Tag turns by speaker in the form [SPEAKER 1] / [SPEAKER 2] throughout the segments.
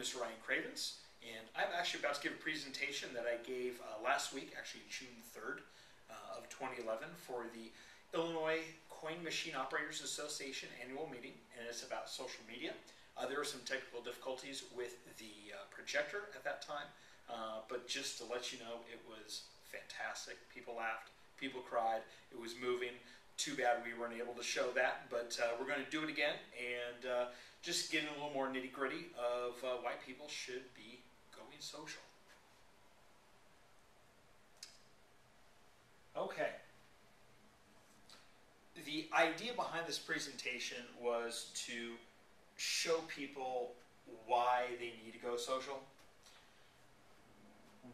[SPEAKER 1] is Ryan Cravens, and I'm actually about to give a presentation that I gave last week, actually June 3rd of 2011, for the Illinois Coin Machine Operators Association annual meeting, and it's about social media. There were some technical difficulties with the projector at that time, but just to let you know, it was fantastic. People laughed, people cried, it was moving. Too bad we weren't able to show that, but we're going to do it again and just get in a little more nitty-gritty of why people should be going social. Okay. The idea behind this presentation was to show people why they need to go social,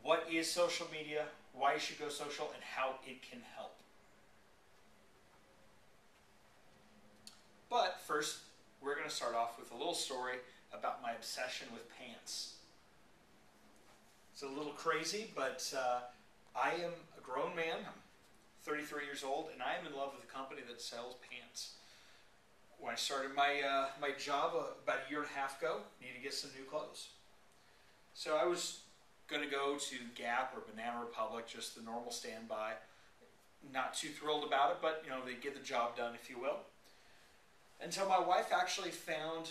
[SPEAKER 1] what is social media, why you should go social, and how it can help. But first, we're going to start off with a little story about my obsession with pants. It's a little crazy, but I am a grown man. I'm 33 years old, and I am in love with a company that sells pants. When I started my job about a year and a half ago, I needed to get some new clothes. So I was going to go to Gap or Banana Republic, just the normal standby. Not too thrilled about it, but you know, they get the job done, if you will. Until my wife actually found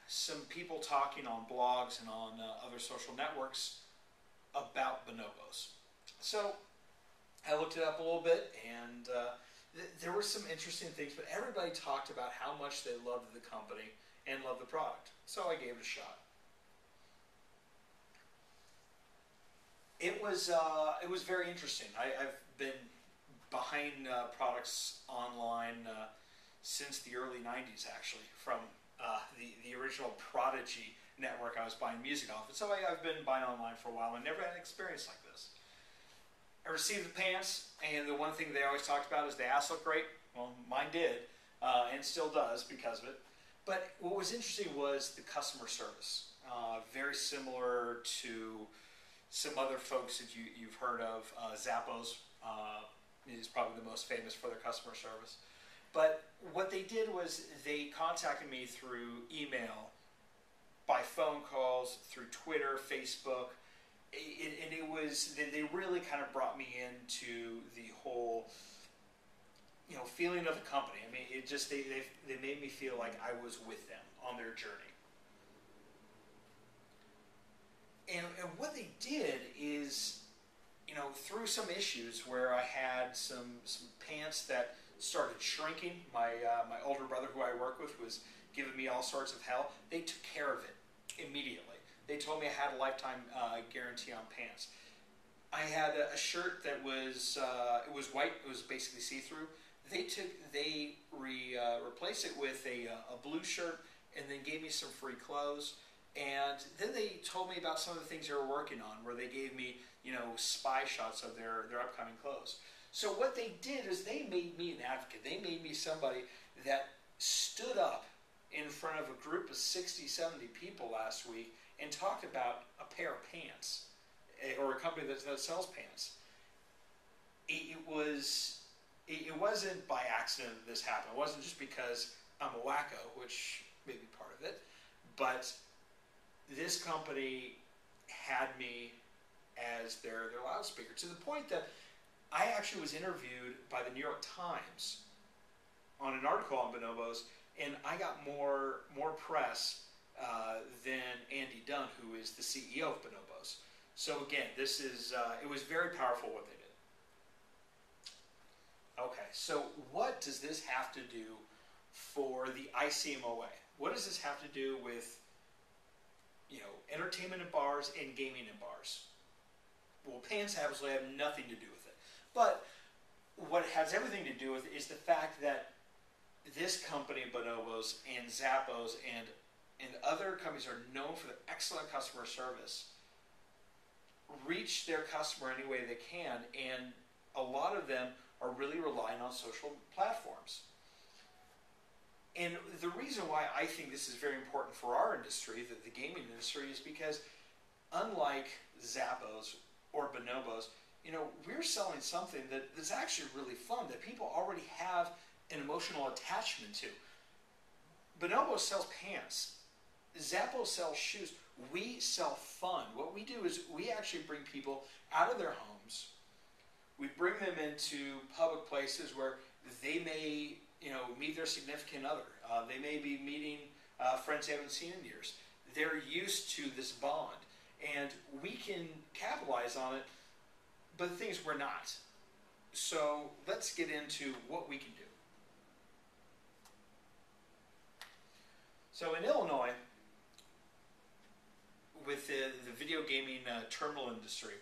[SPEAKER 1] some people talking on blogs and on other social networks about bonobos. So I looked it up a little bit, and there were some interesting things, but everybody talked about how much they loved the company and loved the product. So I gave it a shot. It was very interesting. I've been behind products online since the early 90s, actually, from the original Prodigy network I was buying music off. And so I've been buying online for a while and never had an experience like this. I received the pants, and the one thing they always talked about is the ass looked great. Well, mine did, and still does because of it. But what was interesting was the customer service. Very similar to some other folks that you've heard of. Zappos is probably the most famous for their customer service. But what they did was they contacted me through email, by phone calls, through Twitter, Facebook, and it was, they really kind of brought me into the whole, you know, feeling of the company. I mean, it just, they made me feel like I was with them on their journey. And what they did is, you know, through some issues where I had some pants that started shrinking. My older brother, who I work with, was giving me all sorts of hell. They took care of it immediately. They told me I had a lifetime guarantee on pants. I had a shirt that was it was white. It was basically see-through. They replaced it with a blue shirt and then gave me some free clothes. And then they told me about some of the things they were working on, where they gave me, you know, spy shots of their upcoming clothes. So what they did is they made me an advocate. They made me somebody that stood up in front of a group of 60, 70 people last week and talked about a pair of pants, or a company that sells pants. It wasn't by accident that this happened. It wasn't just because I'm a wacko, which may be part of it, but this company had me as their loudspeaker, to the point that I actually was interviewed by the New York Times on an article on bonobos, and I got more press than Andy Dunn, who is the CEO of bonobos. So again, this is it was very powerful what they did. Okay, so what does this have to do for the ICMOA? What does this have to do with, you know, entertainment in bars and gaming in bars? Well, pants absolutely have nothing to do with it. But what it has everything to do with is the fact that this company, Bonobos and Zappos and other companies are known for their excellent customer service, reach their customer any way they can, and a lot of them are really relying on social platforms. And the reason why I think this is very important for our industry, the gaming industry, is because unlike Zappos or Bonobos, you know, we're selling something that's actually really fun, that people already have an emotional attachment to. Bonobos sells pants. Zappos sells shoes. We sell fun. What we do is we actually bring people out of their homes. We bring them into public places where they may, meet their significant other. They may be meeting friends they haven't seen in years. They're used to this bond, and we can capitalize on it. But the thing is, we're not. So let's get into what we can do. So in Illinois, with the video gaming terminal industry,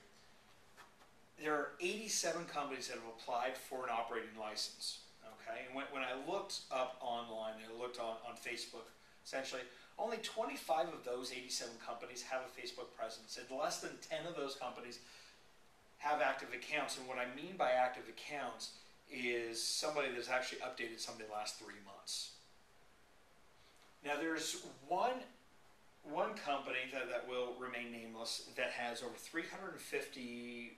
[SPEAKER 1] there are 87 companies that have applied for an operating license. Okay, and when I looked up online, I looked on Facebook, essentially, only 25 of those 87 companies have a Facebook presence, and less than 10 of those companies have active accounts. And what I mean by active accounts is somebody that's actually updated something the last 3 months. Now there's one company that will remain nameless that has over 350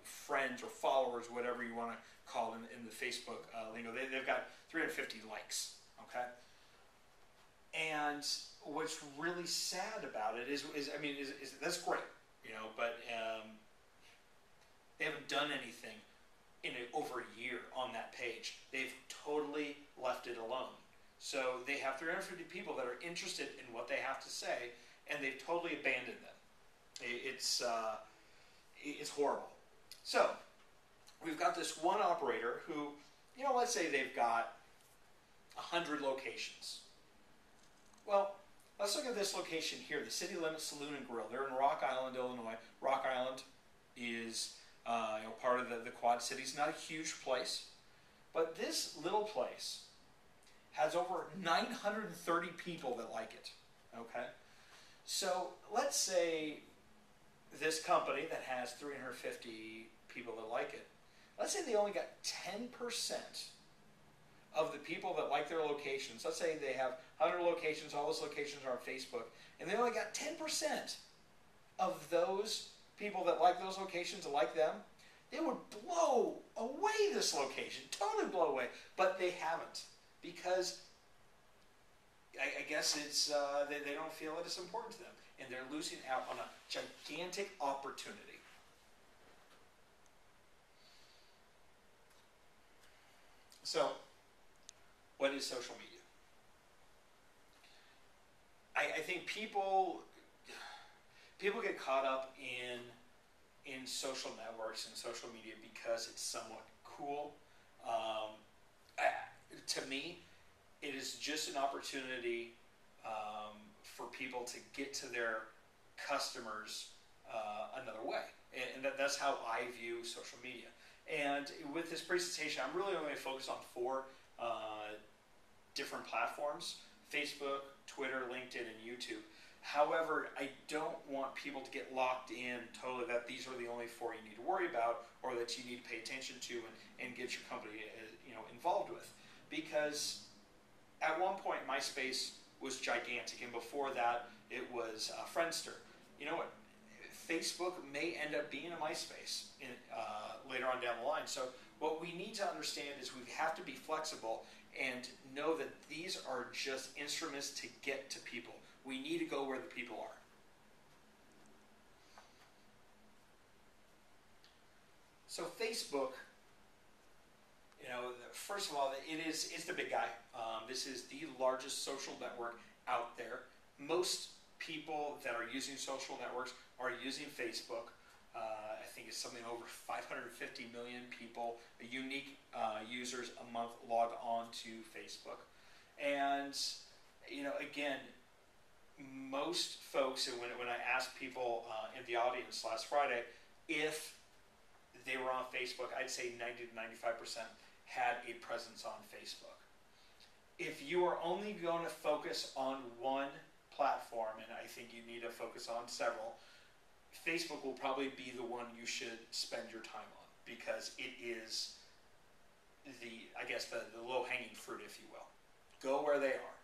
[SPEAKER 1] friends or followers, whatever you want to call them in the Facebook lingo. They've got 350 likes. Okay. And what's really sad about it is that's great, but they haven't done anything in over a year on that page. They've totally left it alone. So they have 350 people that are interested in what they have to say, and they've totally abandoned them. It's horrible. So we've got this one operator who, let's say they've got 100 locations. Well, let's look at this location here, the City Limits Saloon and Grill. They're in Rock Island, Illinois. Rock Island is part of the Quad Cities. Not a huge place, but this little place has over 930 people that like it. Okay, so let's say this company that has 350 people that like it, let's say they only got 10% of the people that like their locations. Let's say they have 100 locations, all those locations are on Facebook, and they only got 10% of those people that like those locations and like them. They would blow away this location, totally blow away, but they haven't, because I guess it's they don't feel that it's important to them, and they're losing out on a gigantic opportunity. So, what is social media? I think people get caught up in social networks and social media because it's somewhat cool. To me, it is just an opportunity for people to get to their customers another way. And that's how I view social media. And with this presentation, I'm really only focused on 4 different platforms: Facebook, Twitter, LinkedIn, and YouTube. However, I don't want people to get locked in totally that these are the only 4 you need to worry about, or that you need to pay attention to and get your company involved with. Because at one point, MySpace was gigantic, and before that, it was Friendster. You know what? Facebook may end up being a MySpace later on down the line. So what we need to understand is we have to be flexible and know that these are just instruments to get to people. We need to go where the people are. So Facebook, first of all, it's the big guy. This is the largest social network out there. Most people that are using social networks are using Facebook. I think it's something over 550 million people, unique users a month log on to Facebook. And, again, most folks, and when I asked people in the audience last Friday if they were on Facebook, I'd say 90 to 95% had a presence on Facebook. If you are only going to focus on one platform, and I think you need to focus on several, Facebook will probably be the one you should spend your time on, because it is the low-hanging fruit, if you will. Go where they are.